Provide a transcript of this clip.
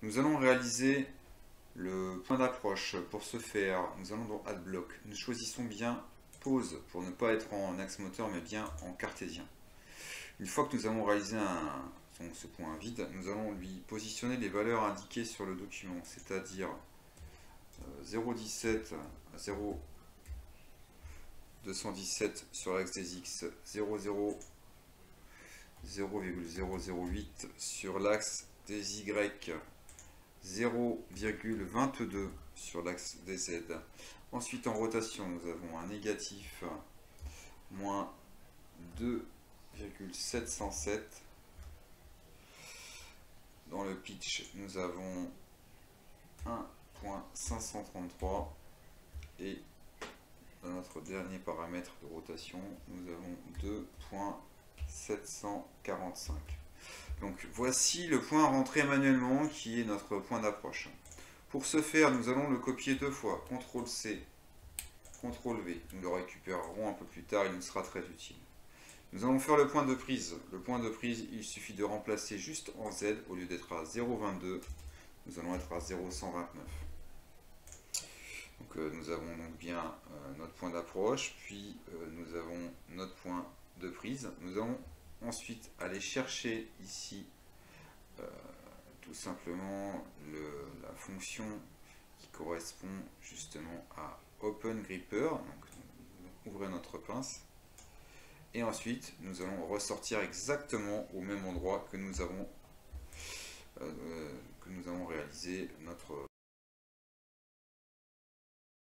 Nous allons réaliser le point d'approche. Pour ce faire, nous allons dans Adblock. Nous choisissons bien pause pour ne pas être en axe moteur mais bien en cartésien. Une fois que nous avons réalisé ce point vide, nous allons lui positionner les valeurs indiquées sur le document, c'est-à-dire 0,17 à 0,217 sur l'axe des X, 0,008 sur l'axe des Y, 0,22 sur l'axe des Z. Ensuite en rotation, nous avons un négatif moins 2,707. Dans le pitch, nous avons 1,533 et dans notre dernier paramètre de rotation, nous avons 2,745. Donc voici le point rentré manuellement qui est notre point d'approche. Pour ce faire, nous allons le copier deux fois. CTRL-C, CTRL-V. Nous le récupérerons un peu plus tard, il nous sera très utile. Nous allons faire le point de prise. Le point de prise, il suffit de remplacer juste en Z. Au lieu d'être à 0,22, nous allons être à 0,129. Donc nous avons donc bien notre point d'approche, puis nous avons notre point de prise. Nous allons ensuite aller chercher ici tout simplement la fonction qui correspond justement à OpenGripper. Donc ouvrez notre pince. Et ensuite, nous allons ressortir exactement au même endroit que nous avons réalisé